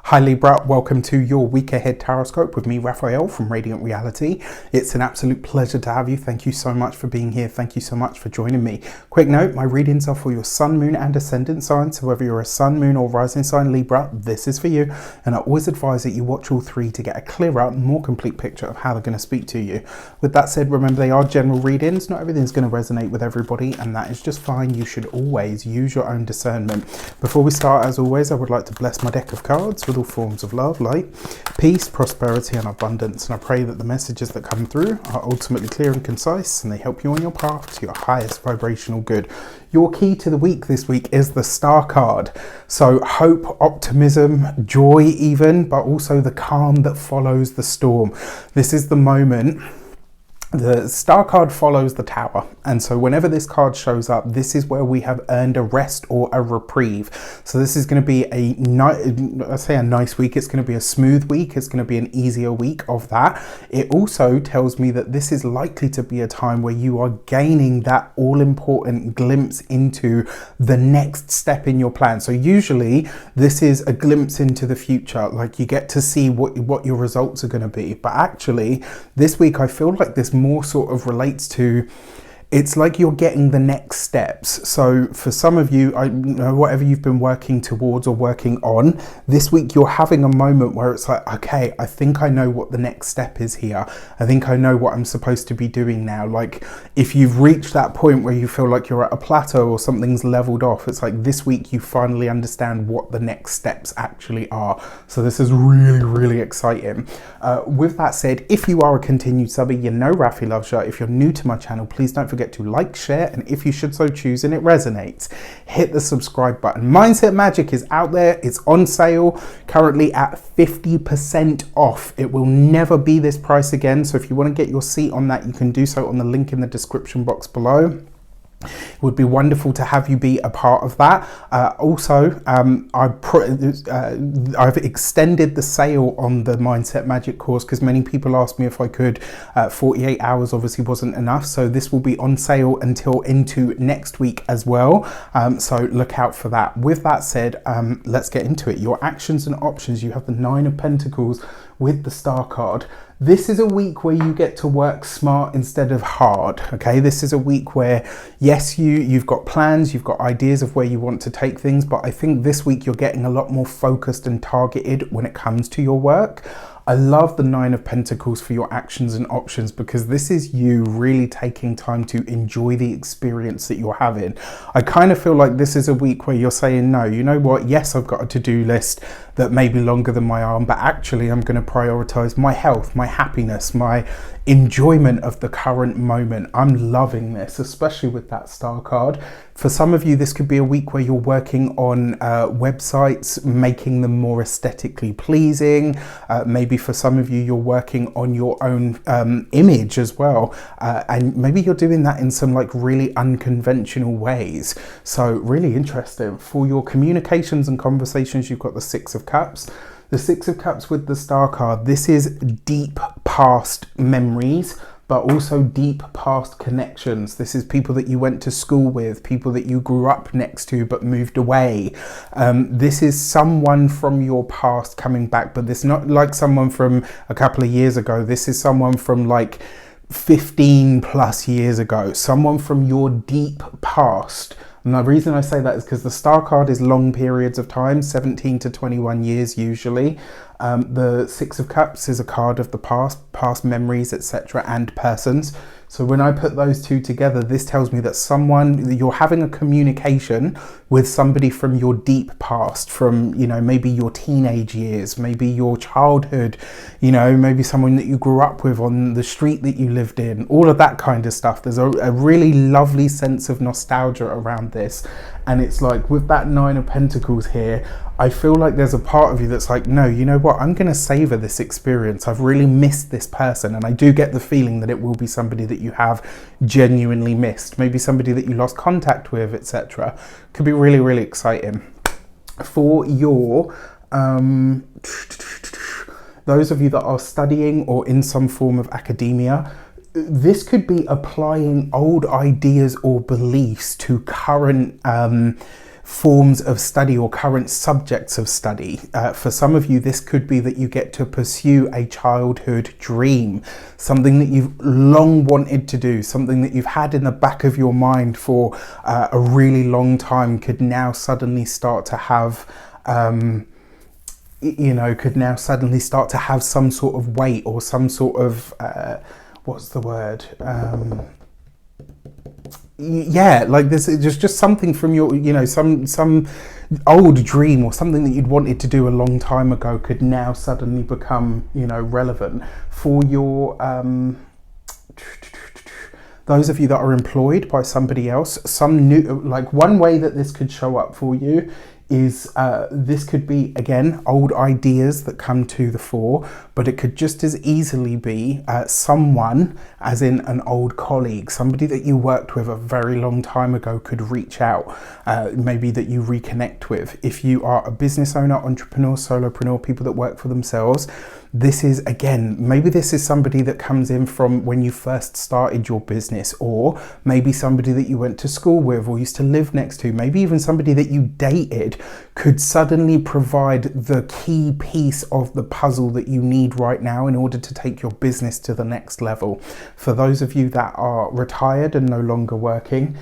Hi Libra, welcome to your week ahead taroscope with me, Raphael from Reydiant Reality. It's an absolute pleasure to have you. Thank you so much for being here. Thank you so much for joining me. Quick note, my readings are for your sun, moon and ascendant signs. So whether you're a sun, moon or rising sign Libra, this is for you. And I always advise that you watch all three to get a clearer, more complete picture of how they're going to speak to you. With that said, remember they are general readings. Not everything's going to resonate with everybody, and that is just fine. You should always use your own discernment. Before we start, as always, I would like to bless my deck of cards with all forms of love, light, peace, prosperity and abundance, and I pray that the messages that come through are ultimately clear and concise and they help you on your path to your highest vibrational good. Your key to the week this week is the Star card. So hope, optimism, joy even, but also the calm that follows the storm. This is the moment. The Star card follows the Tower, and so whenever this card shows up, this is where we have earned a rest or a reprieve. So this is going to be a nice week. It's going to be a smooth week. It's going to be an easier week of that. It also tells me that this is likely to be a time where you are gaining that all-important glimpse into the next step in your plan. So usually this is a glimpse into the future, like you get to see what your results are going to be. But actually this week I feel like this more sort of relates to, it's like you're getting the next steps. So for some of you, I know whatever you've been working towards or working on, this week you're having a moment where it's like, okay, I think I know what the next step is here. I think I know what I'm supposed to be doing now. Like if you've reached that point where you feel like you're at a plateau or something's leveled off, it's like this week you finally understand what the next steps actually are. So this is really, really exciting. With that said, if you are a continued subby, you know Rafi loves you. If you're new to my channel, please don't forget to like, share, and if you should so choose and it resonates, hit the subscribe button. Mindset Magic is out there. It's on sale currently at 50% off. It will never be this price again. So if you want to get your seat on that, you can do so on the link in the description box below. It would be wonderful to have you be a part of that. I've extended the sale on the Mindset Magic course because many people asked me if I could. 48 hours obviously wasn't enough, so this will be on sale until into next week as well. So look out for that. With that said, let's get into it. Your actions and options. You have the Nine of Pentacles with the Star card. This is a week where you get to work smart instead of hard, okay? This is a week where, yes, you've got plans, you've got ideas of where you want to take things, but I think this week you're getting a lot more focused and targeted when it comes to your work. I love the Nine of Pentacles for your actions and options because this is you really taking time to enjoy the experience that you're having. I kind of feel like this is a week where you're saying, no, you know what? Yes, I've got a to-do list that may be longer than my arm, but actually I'm going to prioritize my health, my happiness, my enjoyment of the current moment. I'm loving this, especially with that Star card. For some of you, this could be a week where you're working on websites, making them more aesthetically pleasing. Maybe for some of you, you're working on your own image as well. And maybe you're doing that in some like really unconventional ways. So really interesting. For your communications and conversations, you've got the Six of Cups. The Six of Cups with the Star card, this is deep past memories, but also deep past connections. This is people that you went to school with, people that you grew up next to but moved away. This is someone from your past coming back, but this is not like someone from a couple of years ago. This is someone from like 15 plus years ago, someone from your deep past. And the reason I say that is because the Star card is long periods of time, 17 to 21 years usually. The Six of Cups is a card of the past memories, etc., and persons. So when I put those two together, this tells me that you're having a communication with somebody from your deep past, from, you know, maybe your teenage years, maybe your childhood, you know, maybe someone that you grew up with on the street that you lived in, all of that kind of stuff. There's a really lovely sense of nostalgia around this. And it's like with that Nine of Pentacles here, I feel like there's a part of you that's like, no, you know what? I'm going to savor this experience. I've really missed this person. And I do get the feeling that it will be somebody that you have genuinely missed. Maybe somebody that you lost contact with, etc. Could be really, really exciting. For your, those of you that are studying or in some form of academia, this could be applying old ideas or beliefs to current forms of study or current subjects of study. For some of you, this could be that you get to pursue a childhood dream, something that you've long wanted to do, something that you've had in the back of your mind for a really long time could now suddenly start to have some sort of weight or some sort of what's the word? Yeah, like this is just something from your, some old dream or something that you'd wanted to do a long time ago could now suddenly become, relevant for your those of you that are employed by somebody else. Some new, like one way that this could show up for you is this could be, again, old ideas that come to the fore, but it could just as easily be someone, as in an old colleague, somebody that you worked with a very long time ago could reach out, maybe that you reconnect with. If you are a business owner, entrepreneur, solopreneur, people that work for themselves, this is, again, maybe this is somebody that comes in from when you first started your business, or maybe somebody that you went to school with or used to live next to, maybe even somebody that you dated could suddenly provide the key piece of the puzzle that you need right now in order to take your business to the next level. For those of you that are retired and no longer working,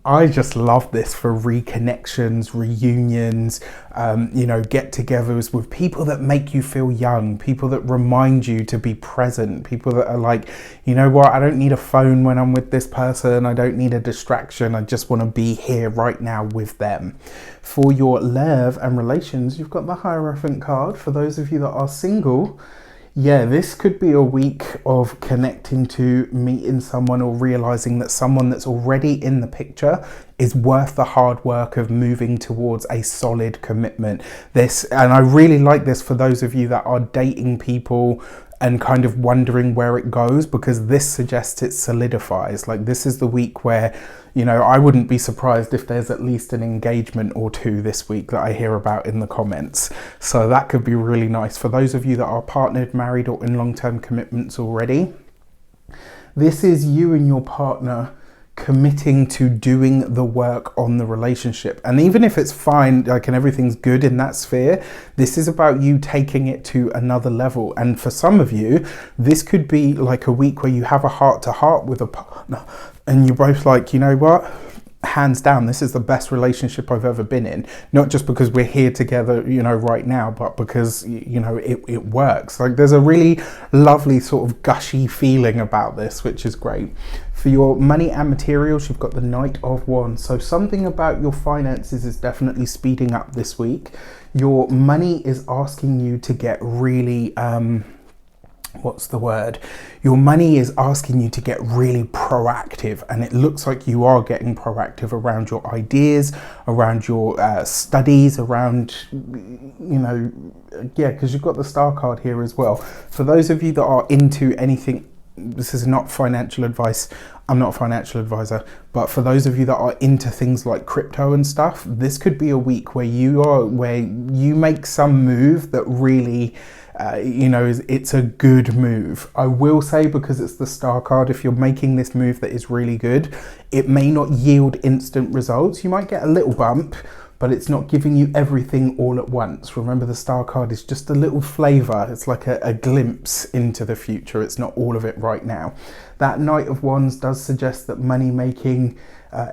I just love this for reconnections, reunions, get-togethers with people that make you feel young, people that remind you to be present, people that are like, you know what, I don't need a phone when I'm with this person, I don't need a distraction, I just want to be here right now with them. For your love and relations, you've got the Hierophant card. For those of you that are single, yeah, this could be a week of connecting to meeting someone or realizing that someone that's already in the picture is worth the hard work of moving towards a solid commitment. And I really like this for those of you that are dating people and kind of wondering where it goes, because this suggests it solidifies. Like, this is the week where, I wouldn't be surprised if there's at least an engagement or two this week that I hear about in the comments. So that could be really nice. For those of you that are partnered, married, or in long-term commitments already, this is you and your partner committing to doing the work on the relationship. And even if it's fine, like, and everything's good in that sphere, this is about you taking it to another level. And for some of you, this could be like a week where you have a heart-to-heart with a partner and you're both like, you know what, hands down, this is the best relationship I've ever been in. Not just because we're here together, right now, but because, it works. Like, there's a really lovely sort of gushy feeling about this, which is great. For your money and materials, you've got the Knight of Wands. So something about your finances is definitely speeding up this week. Your money is asking you to get really, Your money is asking you to get really proactive, and it looks like you are getting proactive around your ideas, around your studies, around, because you've got the Star card here as well. For those of you that are into anything, this is not financial advice, I'm not a financial advisor, but for those of you that are into things like crypto and stuff, this could be a week where you make some move that really, it's a good move. I will say, because it's the Star card, if you're making this move that is really good, it may not yield instant results. You might get a little bump, but it's not giving you everything all at once. Remember, the Star card is just a little flavor. It's like a glimpse into the future. It's not all of it right now. That Knight of Wands does suggest that money making,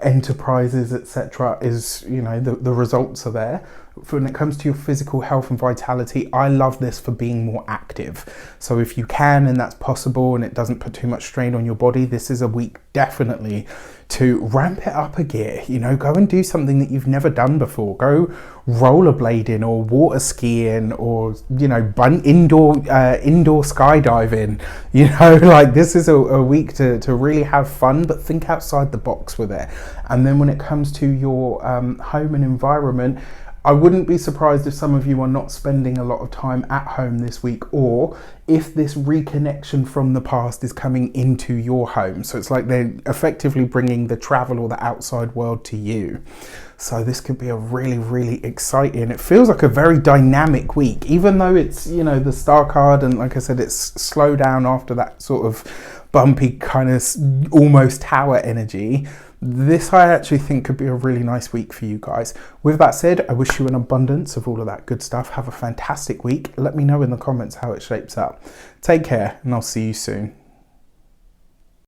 enterprises, etc. is, the results are there. When it comes to your physical health and vitality, I love this for being more active. So if you can, and that's possible, and it doesn't put too much strain on your body, this is a week definitely to ramp it up a gear. Go and do something that you've never done before. Go rollerblading or water skiing, or indoor skydiving. This is a week to really have fun, but think outside the box with it. And then when it comes to your home and environment, I wouldn't be surprised if some of you are not spending a lot of time at home this week, or if this reconnection from the past is coming into your home. So it's like they're effectively bringing the travel or the outside world to you. So this could be a really, really exciting, it feels like a very dynamic week, even though it's, the Star card, and like I said, it's slow down after that sort of bumpy kind of almost tower energy. This I actually think could be a really nice week for you guys. With that said, I wish you an abundance of all of that good stuff. Have a fantastic week. Let me know in the comments how it shapes up. Take care, and I'll see you soon.